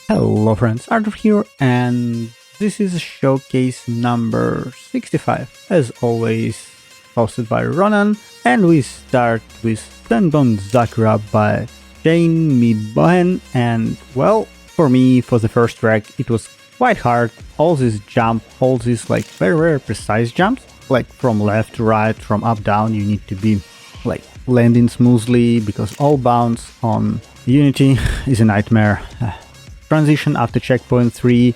Hello friends, Arthur here, and this is showcase number 65, as always hosted by Ronan, and we start with Senbon Zakura by Shane Midbohen, and well, for me, for the first track, it was quite hard. All these very precise jumps, like from left to right, from up down, you need to be like landing smoothly, because all bounce on Unity is a nightmare. Transition after checkpoint 3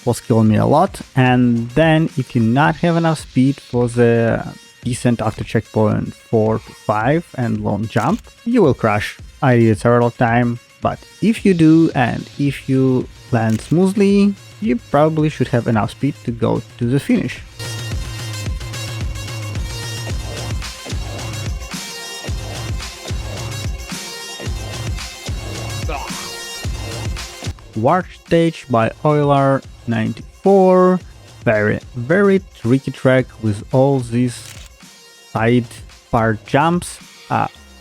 was killing me a lot, and then if you not have enough speed for the descent after checkpoint 4 to 5 and long jump, you will crash. I did it several times, but if you do and if you land smoothly, you probably should have enough speed to go to the finish. Watch Stage by Euler94. Very tricky track with all these side part jumps.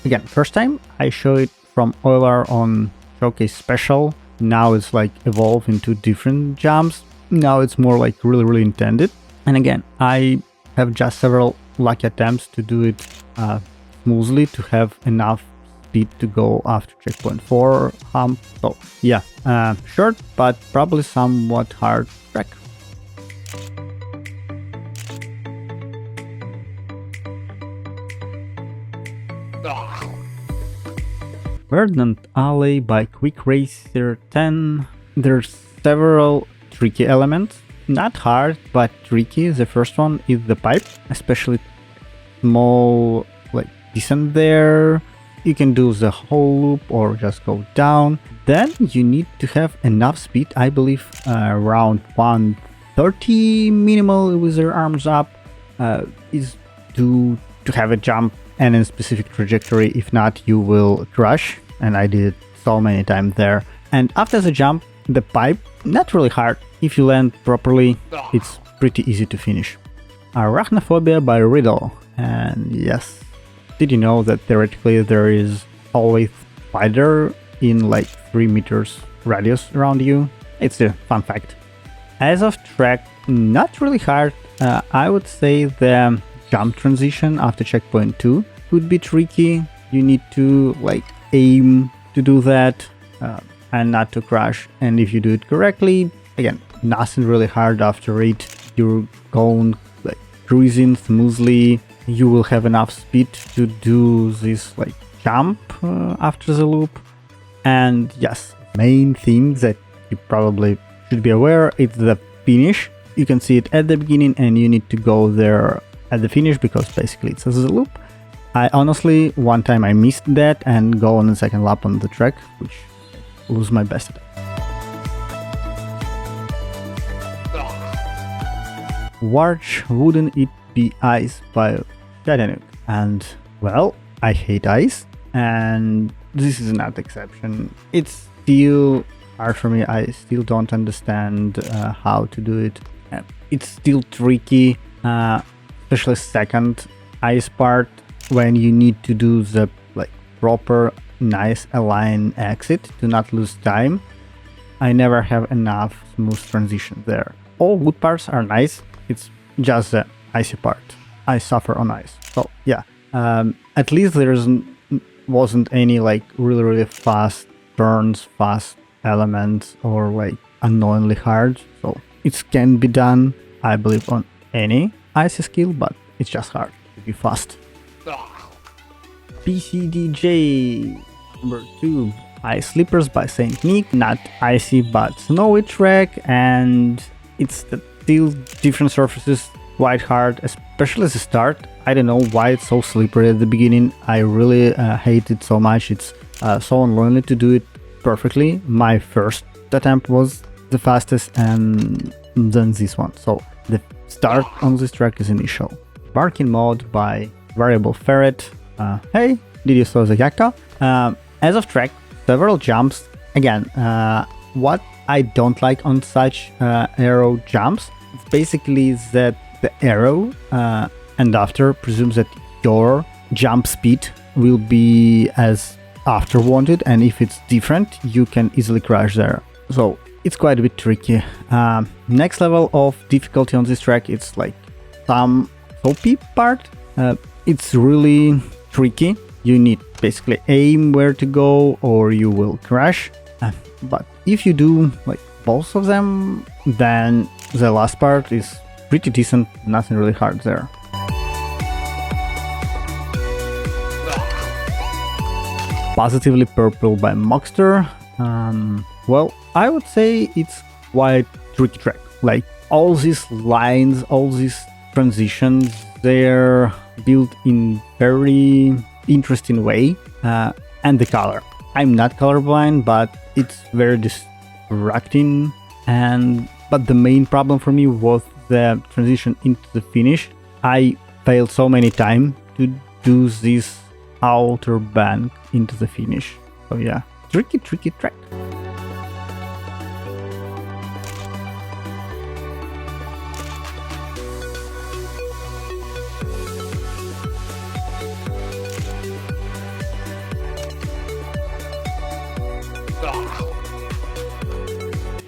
Again, first time I show it from Euler on Showcase Special. Now it's like evolved into different jumps. Now it's more like really intended. And again, I have just several lucky attempts to do it smoothly, to have enough speed to go after checkpoint 4 hump. So yeah, short but probably somewhat hard track. Verdant Alley by Quick Racer 10. There's several tricky elements. Not hard, but tricky. The first one is the pipe, especially small descent there. You can do the whole loop or just go down. Then you need to have enough speed, I believe around 130 minimal with your arms up, is to have a jump and a specific trajectory. If not, you will crash, and I did it so many times there. And after the jump, the pipe, not really hard. If you land properly, it's pretty easy to finish. Arachnophobia by Riddle. And yes, did you know that theoretically there is always spider in 3 meters radius around you? It's a fun fact. As of track, not really hard. I would say the jump transition after checkpoint 2 would be tricky. You need to aim to do that and not to crash. And if you do it correctly, again, nothing really hard after it. You're going cruising smoothly. You will have enough speed to do this jump after the loop. And yes, main thing that you probably should be aware is the finish. You can see it at the beginning and you need to go there at the finish, because basically it's a loop. I honestly, one time I missed that and go on the second lap on the track, which was my best attempt. Watch Wouldn't It Be Ice by Shadanook. And well, I hate ice, and this is not exception. It's still hard for me. I still don't understand how to do it. It's still tricky, especially second ice part, when you need to do the proper nice align exit to not lose time. I never have enough smooth transition there. All wood parts are nice. It's just the icy part. I suffer on ice. So yeah, at least there wasn't any really fast turns, fast elements, or annoyingly hard. So it can be done, I believe, on any icy skill, but it's just hard to be fast. PCDJ number 2, Ice Slippers by Saint Nick. Not icy but snowy track, and it's still different surfaces, quite hard, especially the start. I don't know why it's so slippery at the beginning. I really hate it so much. It's so unlikely to do it perfectly. My first attempt was the fastest, and then this one. So the start on this track is initial. Barking Mode by Variable Ferret. Hey, did you saw the Kakky? As of track, several jumps. Again, what I don't like on such arrow jumps, it's basically that the arrow and after presumes that your jump speed will be as after wanted, and if it's different, you can easily crash there. So it's quite a bit tricky. Next level of difficulty on this track, it's like some soapy part. It's really tricky. You need basically aim where to go or you will crash. But if you do like both of them, then the last part is pretty decent, nothing really hard there. Positively Purple by Moxter. Well, I would say it's quite tricky track. Like all these lines, all these transitions, they're built in very interesting way. And the color. I'm not colorblind, but it's very distracting. But the main problem for me was the transition into the finish. I failed so many times to do this outer bank into the finish. So yeah, tricky track.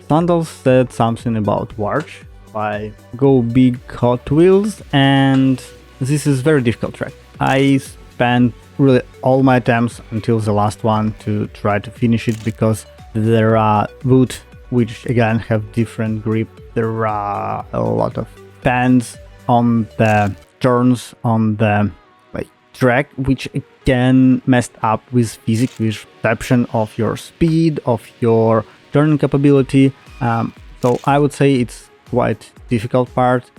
Sandals said something about Warch by Go Big Hot Wheels, and this is very difficult track. I spent really all my attempts until the last one to try to finish it because there are wood which again have different grip. There are a lot of bends on the turns on the track, which again messed up with physics, with perception of your speed, of your turning capability. So I would say it's quite difficult part.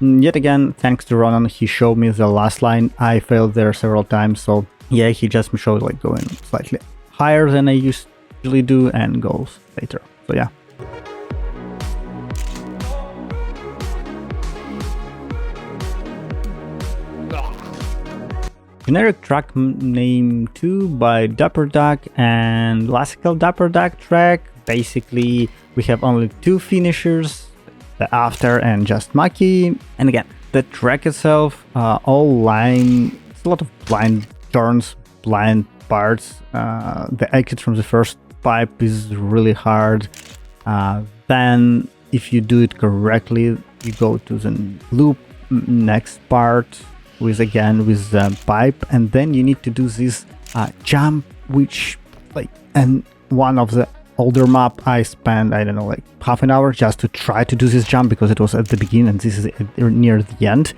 Yet again, thanks to Ronan, he showed me the last line. I failed there several times, so yeah, he just showed like going slightly higher than I usually do and goes later. So yeah. Generic track name 2 by Dapper Duck and classical Dapper Duck track. Basically, we have only two finishers, the After and Just Maki. And again, the track itself, all line, it's a lot of blind turns, blind parts. The exit from the first pipe is really hard. Then, if you do it correctly, you go to the loop next part with the pipe, and then you need to do this jump, which and one of the older map I spent, I don't know, like half an hour just to try to do this jump because it was at the beginning and this is near the end.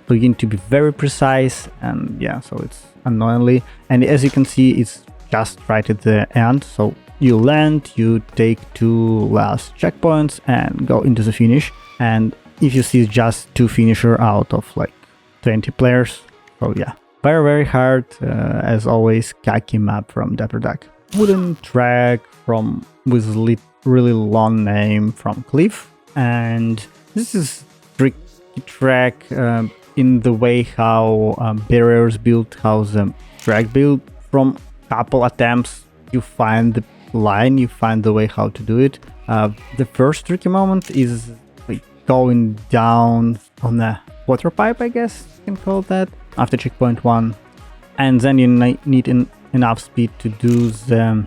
So you need to be very precise, and yeah, so it's annoyingly, and as you can see, it's just right at the end. So you land, you take two last checkpoints and go into the finish, and if you see just two finisher out of like 20 players. So yeah, very hard. As always, Kakky map from Dapper Duck. Wooden track with really long name from Cliff, and this is tricky track in the way how barriers built, how the track built. From couple attempts, you find the line, you find the way how to do it. The first tricky moment is like going down on the water pipe, I guess you can call that, after checkpoint 1, and then you need enough speed to do the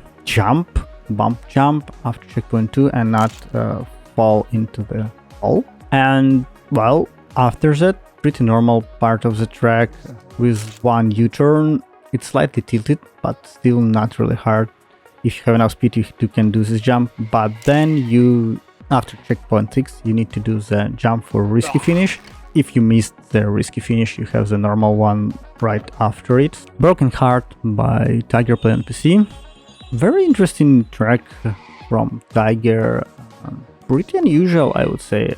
bump jump after checkpoint 2 and not fall into the hole. And well, after that, pretty normal part of the track with one U-turn. It's slightly tilted, but still not really hard. If you have enough speed, you can do this jump, but then after checkpoint 6, you need to do the jump for risky finish. If you missed the risky finish, you have the normal one right after it. Broken Heart by Tiger Play on PC. Very interesting track from Tiger. Pretty unusual, I would say.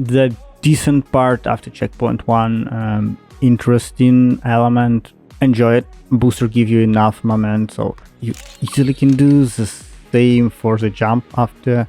The decent part after checkpoint 1, interesting element. Enjoy it. Booster give you enough moment, so you easily can do the same for the jump after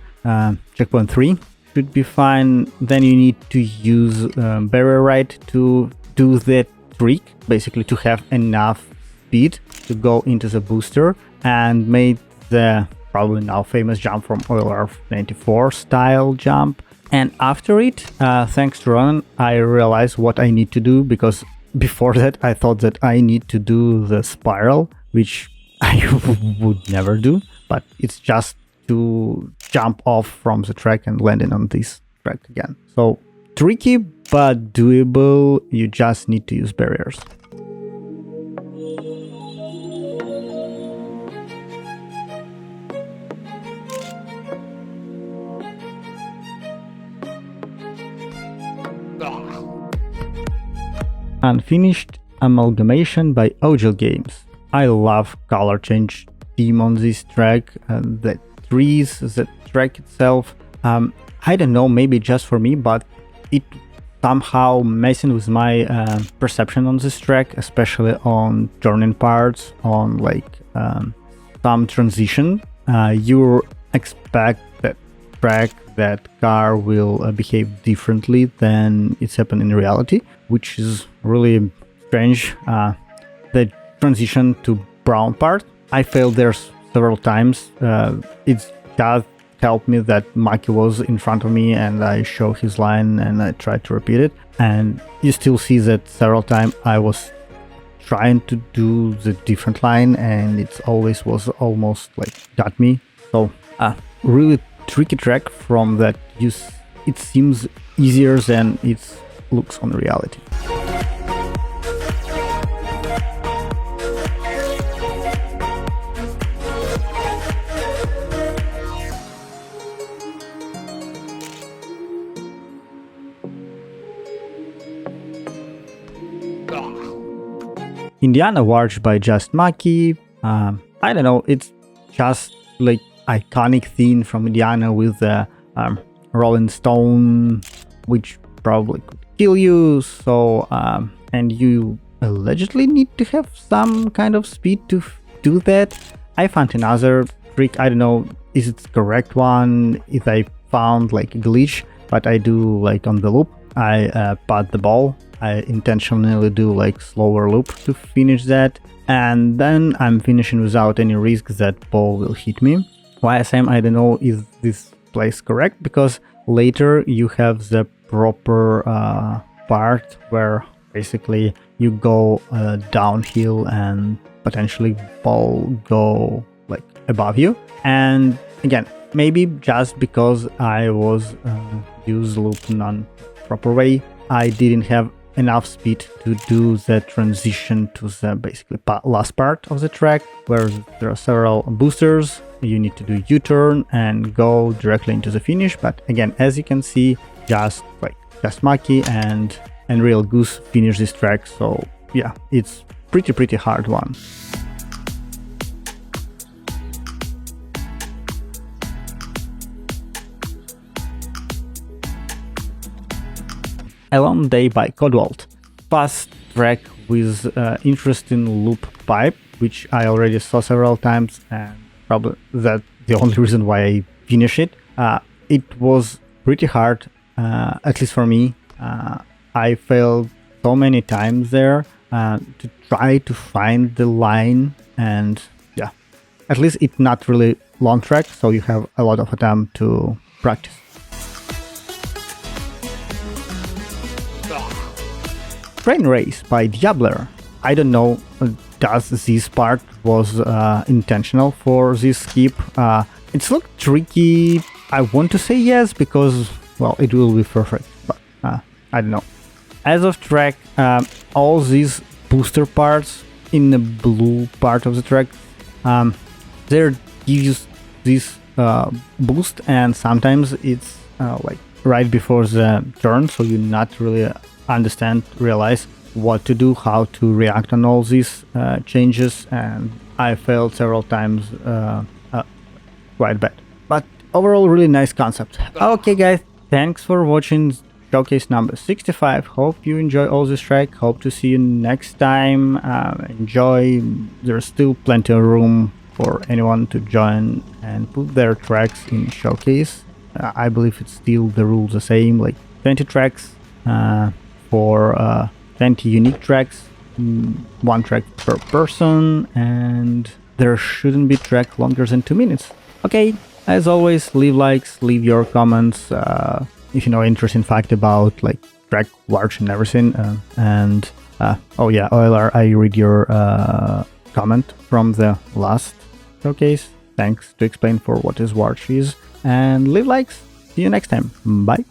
checkpoint 3. Should be fine. Then you need to use barrier right to do the trick, basically to have enough speed to go into the booster and make the probably now famous jump from Oiler 94 style jump. And after it, thanks to Ronan, I realized what I need to do, because before that I thought that I need to do the spiral, which I would never do, but it's just to jump off from the track and landing on this track again. So tricky but doable, you just need to use barriers. Unfinished Amalgamation by Ogil Games. I love color change theme on this track, the trees, the track itself. I don't know, maybe just for me, but it somehow messing with my perception on this track, especially on turning parts, on like some transition. You expect that track, that car will behave differently than it's happened in reality, which is really strange. The transition to brown part, I failed there several times. It's just helped me that Maki was in front of me and I show his line and I tried to repeat it, and you still see that several times I was trying to do the different line and it always was almost like got me. So really tricky track from that it seems easier than it looks on reality. Indiana Warch by Just Maki. I don't know, it's just like iconic theme from Indiana with the Rolling Stone, which probably could kill you. So and you allegedly need to have some kind of speed to do that. I found another trick. I don't know, is it the correct one? If I found like a glitch, but I do like on the loop, I pat the ball. I intentionally do like slower loop to finish that, and then I'm finishing without any risk that ball will hit me. YSM, I don't know if this plays correct, because later you have the proper part where basically you go downhill and potentially ball go like above you. And again, maybe just because I was use loop non-proper way, I didn't have enough speed to do the transition to the basically last part of the track, where there are several boosters. You need to do U-turn and go directly into the finish. But again, as you can see, just Maki and Real Goose finish this track. So yeah, it's pretty hard one. A Long Day by Codewalt. Fast track with interesting loop pipe, which I already saw several times, and probably that's the only reason why I finish it. It was pretty hard, at least for me. I failed so many times there to try to find the line, and yeah, at least it's not really long track, so you have a lot of time to practice. Train Race by Diabler. I don't know, does this part was intentional for this skip? It's looked tricky. I want to say yes, because, well, it will be perfect, but I don't know. As of track, all these booster parts in the blue part of the track, they use this boost, and sometimes it's like right before the turn, so you not really realize what to do, how to react on all these changes, and I failed several times quite bad. But overall, really nice concept. Okay guys, thanks for watching showcase number 65. Hope you enjoy all this track. Hope to see you next time. Enjoy. There's still plenty of room for anyone to join and put their tracks in showcase. I believe it's still the rules the same, like 20 tracks for 20 unique tracks, one track per person, and there shouldn't be track longer than 2 minutes. Okay, as always, leave likes, leave your comments if you know interesting fact about like track warch and everything. Oh yeah, Euler, I read your comment from the last showcase. Thanks to explain for what is war cheese, and leave likes. See you next time. Bye.